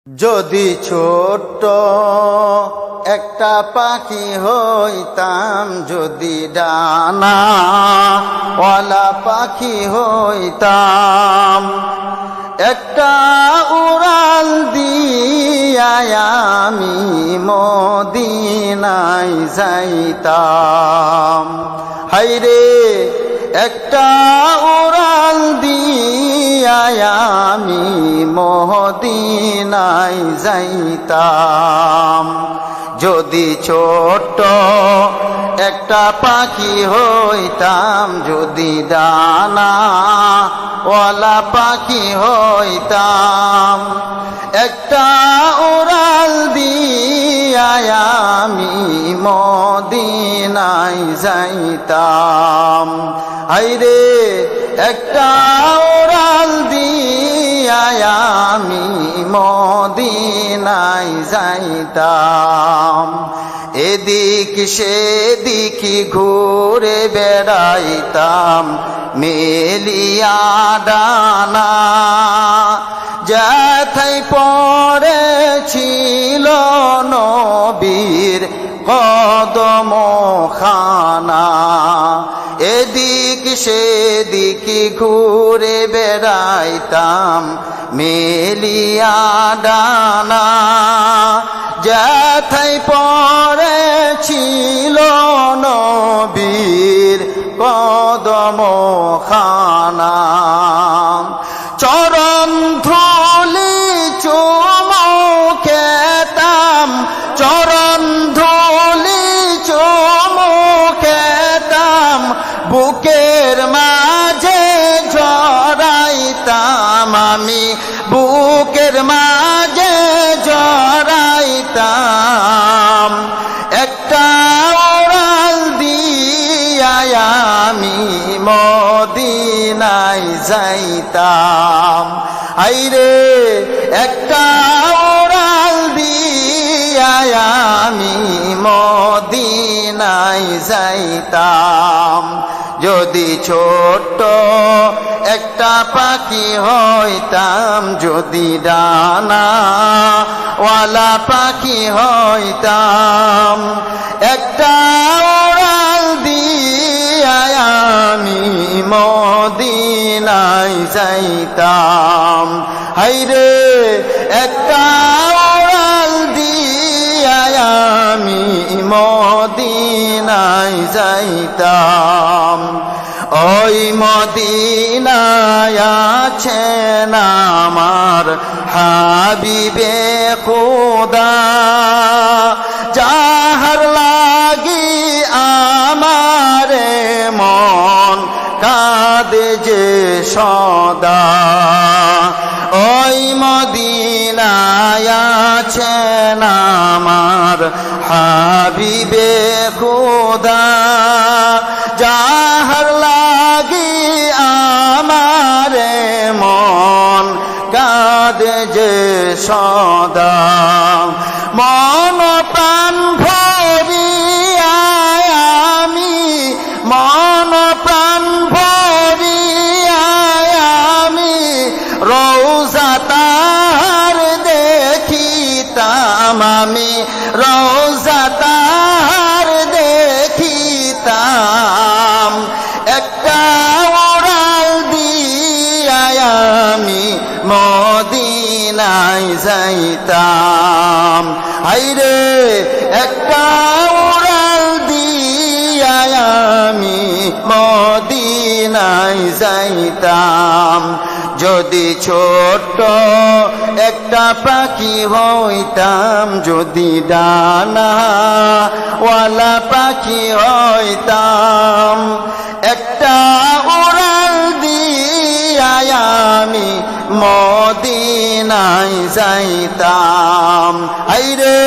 যদি ছোট্ট একটা পাখি হইতাম, যদি ডানাওয়ালা পাখি হইতাম, একটা উড়াল দিয়া আমি মদিনায় যাইতাম। হায়রে একটা উড়াল দিয়া আমি মদিনায় যাইতাম। যদি ছোট্ট একটা পাখি হইতাম, যদি ডানাওয়ালা পাখি হইতাম, একটা উড়াল দিয়া আমি মদিনায় যাইতাম। হায়রে একটা উড়াল দিয়া আমি মদিনায় যাইতাম। এদিক সেদিক ঘুরে বেড়াইতাম মেলিয়া ডানা, যেথায় পড়েছিল নবীর কদম খানা। এদিক সেদিক ঘুরে বেড়াইতাম মেলিয়া ডানা, যেথায় পড়েছিল নবীর কদম খানা। চরণ ধুলি চুমো খেতাম, চরণ ধুলি চুমো খেতাম, বুকের মাঝে জড়াইতাম আমি, বুকের মাঝে জড়াইতাম। একটা উড়াল দিয়া আমি মদিনায় যাইতাম। হায়রে একটা উড়াল দিয়া আমি মদিনায় যাইতাম। যদি ছোট্ট একটা পাখি হইতাম, যদি ডানাওয়ালা পাখি হইতাম, একটা উড়াল দিয়া আমি মদিনায় যাইতাম। হায়রে একটা উড়াল দিয়া আমি মদিনায় যাইতাম। ওই মদিনায় আছেন আমার হাবিবে খোদা, যাহার লাগি আমার মন কাঁদে যে সদা। ওই মদিনায় আছেন আমার হাবিবে খোদা, যাহার লাগি আমার মন কাঁদে যে সদা। মন প্রাণ ভরিয়া আমি, মন প্রাণ ভরিয়া আমি রওজা তাহার দেখিতাম, আমি রওজা তাহার দেখিতাম। একটা উড়াল দিয়া আমি মদিনায় যাইতাম। হায়রে একটা উড়াল দিয়া আমি মদিনায় যাইতাম। যদি ছোট্ট একটা পাখি হইতাম, যদি ডানাওয়ালা পাখি হইতাম, একটা উড়াল দিয়া আমি মদিনায় যাইতাম। হায়রে